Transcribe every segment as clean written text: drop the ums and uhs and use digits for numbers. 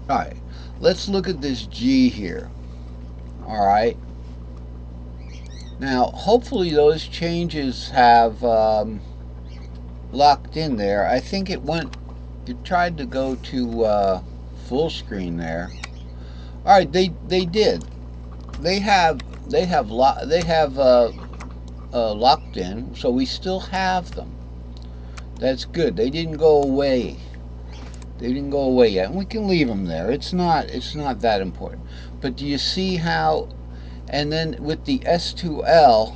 Alright, let's look at this G here. Alright, now hopefully those changes have locked in there. I think it tried to go to full screen there. Alright, they did. They have, locked in, so we still have them. That's good. They didn't go away. They didn't go away yet, and we can leave them there. It's not that important. But do you see how? And then with the S2L,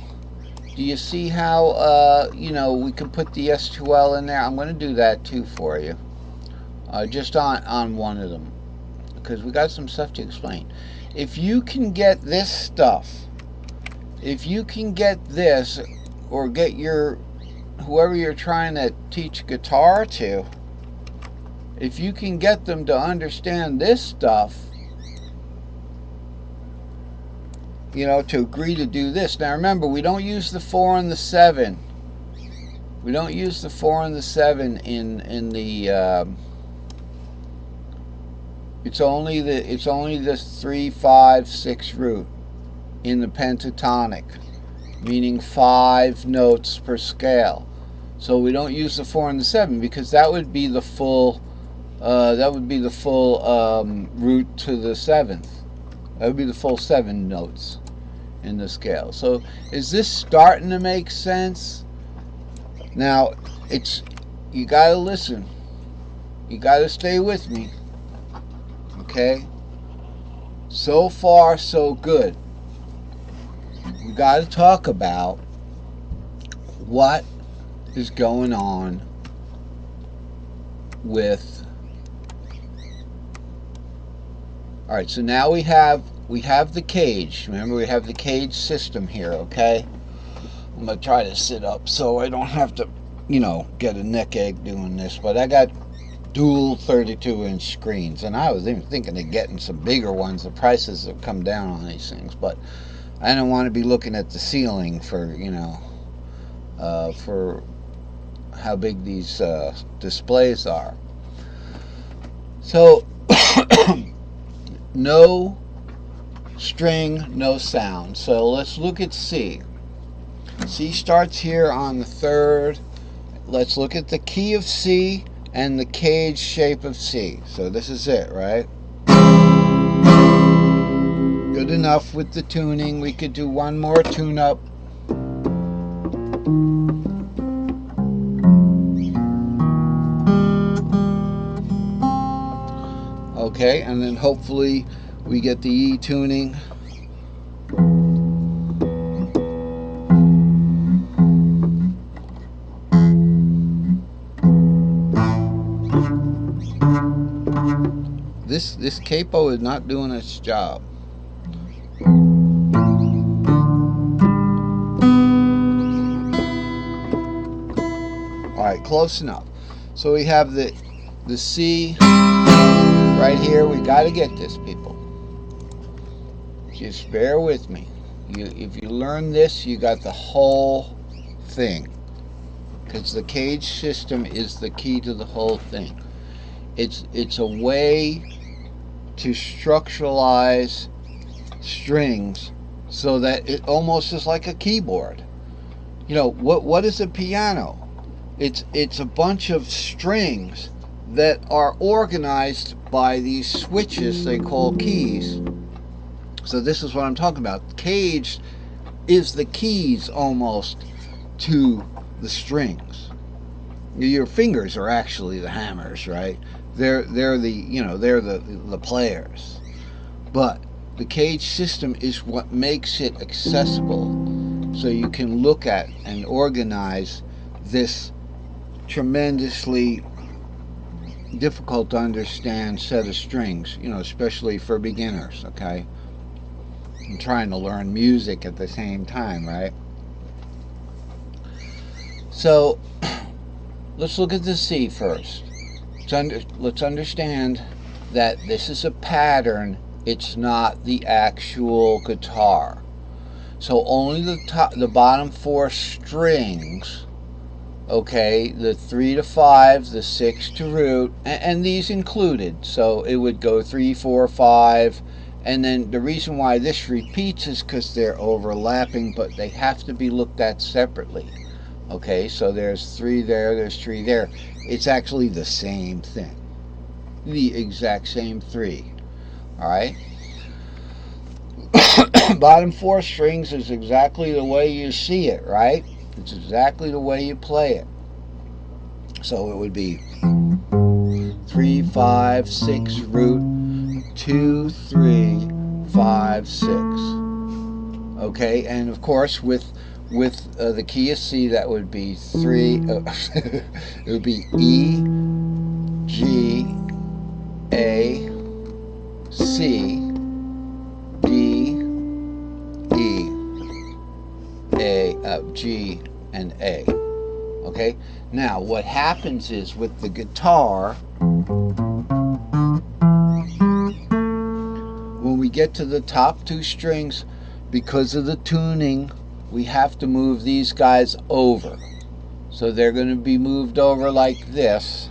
do you see how we can put the S2L in there? I'm going to do that too for you, just on one of them, because we got some stuff to explain. If you can get this stuff, if you can get this, or get your whoever you're trying to teach guitar to, if you can get them to understand this stuff, to agree to do this. Now remember, we don't use the 4 and the 7. We don't use the 4 and the 7 in the. It's only the 3, 5, 6 root in the pentatonic, meaning 5 notes per scale. So we don't use the 4 and the 7 because that would be the full. Root to the 7th. That would be the full 7 notes in the scale. So is this starting to make sense? Now you gotta listen. You gotta stay with me. Okay? So far, so good. We gotta talk about what is going on with. All right, so now we have the cage. Remember, we have the cage system here, okay? I'm going to try to sit up so I don't have to, get a neck ache doing this. But I got dual 32-inch screens, and I was even thinking of getting some bigger ones. The prices have come down on these things, but I don't want to be looking at the ceiling for, for how big these displays are. So no string, no sound. So let's look at C. C starts here on the 3rd. Let's look at the key of C and the cage shape of C. So this is it, right? Good enough with the tuning. We could do one more tune-up. Okay, and then hopefully we get the E tuning. This capo is not doing its job. Alright, close enough. So we have the C right here. We got to get this, people. Just bear with me. If you learn this, you got the whole thing. Because the cage system is the key to the whole thing. It's a way to structuralize strings so that it almost is like a keyboard. What is a piano? It's a bunch of strings that are organized by these switches they call keys. So this is what I'm talking about. Cage is the keys almost to the strings. Your fingers are actually the hammers, right? They're the players. But the cage system is what makes it accessible, so you can look at and organize this tremendously difficult to understand set of strings, especially for beginners, okay? And trying to learn music at the same time, right? So let's look at the C first. Let's understand that this is a pattern. It's not the actual guitar. So only the bottom 4 strings, Okay, the 3 to 5, the 6 to root, and these included. So it would go 3, 4, 5, and then the reason why this repeats is because they're overlapping, but they have to be looked at separately. Okay, so there's 3 there, there's 3 there. It's actually the same thing, the exact same 3. All right. Bottom 4 strings is exactly the way you see it, right? It's exactly the way you play it. So it would be 3, 5, 6, root, 2, 3, 5, 6. Okay, and of course with the key of C, that would be 3. It would be E, G, A, C, D, E, A, G, and A. Okay, now what happens is with the guitar, when we get to the top 2 strings, because of the tuning, we have to move these guys over. So they're going to be moved over like this.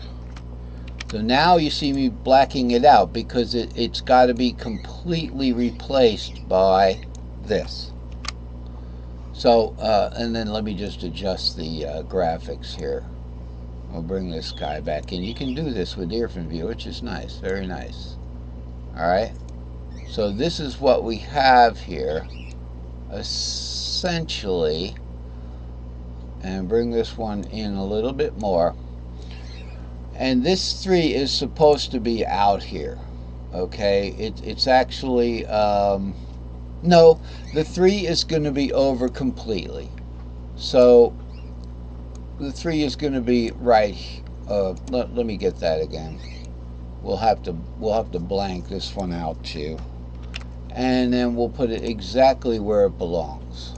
So now you see me blacking it out because it's got to be completely replaced by this. So, and then let me just adjust the graphics here. I'll bring this guy back in. You can do this with earphone view, which is nice, very nice. Alright, so this is what we have here, essentially. And bring this one in a little bit more. And this 3 is supposed to be out here. Okay, it's actually, no, the 3 is going to be over completely. So the 3 is going to be right. Let me get that again. We'll have to blank this one out too, and then we'll put it exactly where it belongs.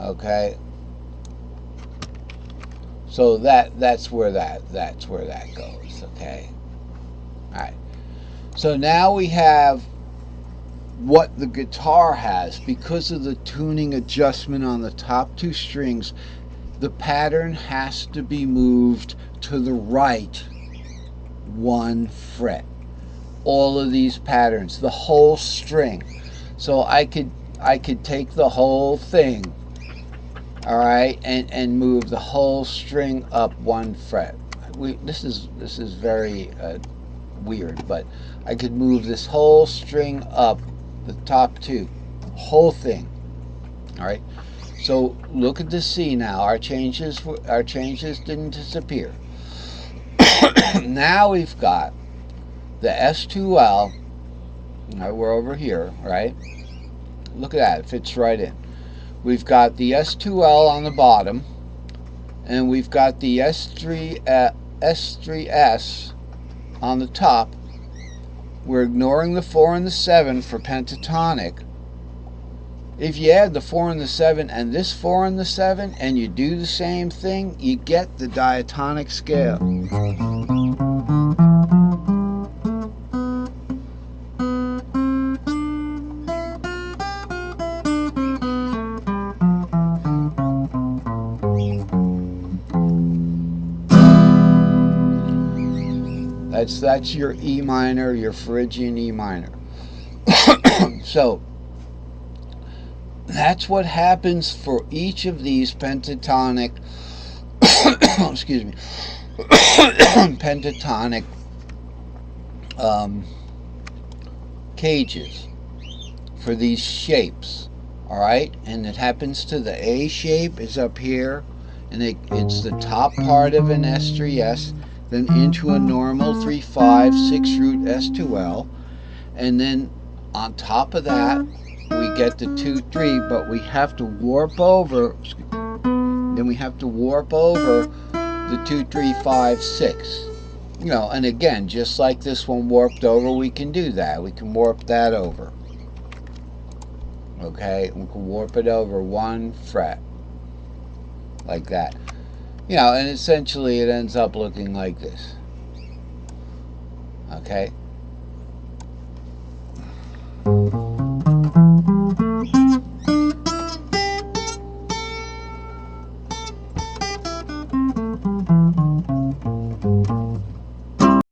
Okay. So that's where that goes. Okay. All right. So now we have what the guitar has. Because of the tuning adjustment on the top 2 strings, the pattern has to be moved to the right 1 fret. All of these patterns, the whole string. So I could take the whole thing, all right, and move the whole string up 1 fret. This is very weird, but I could move this whole string up, the top 2, whole thing. All right. So look at the C now. Our changes didn't disappear. Now we've got the S2L. Now we're over here, right? Look at that. It fits right in. We've got the S2L on the bottom, and we've got the S3S on the top. We're ignoring the 4 and the 7 for pentatonic. If you add the 4 and the 7 and this 4 and the 7 and you do the same thing, you get the diatonic scale. That's your E minor, your Phrygian E minor. So that's what happens for each of these pentatonic excuse me pentatonic cages for these shapes. All right, and it happens to the A shape is up here, and it's the top part of an S3S, then into a normal 3, 5, 6 root S2L, and then on top of that we get the 2, 3, but we have to warp over. Then we have to warp over the 2, 3, 5, 6. You know, and again, just like this one warped over, we can do that. We can warp that over. Okay, we can warp it over 1 fret like that. You know, and essentially it ends up looking like this. Okay,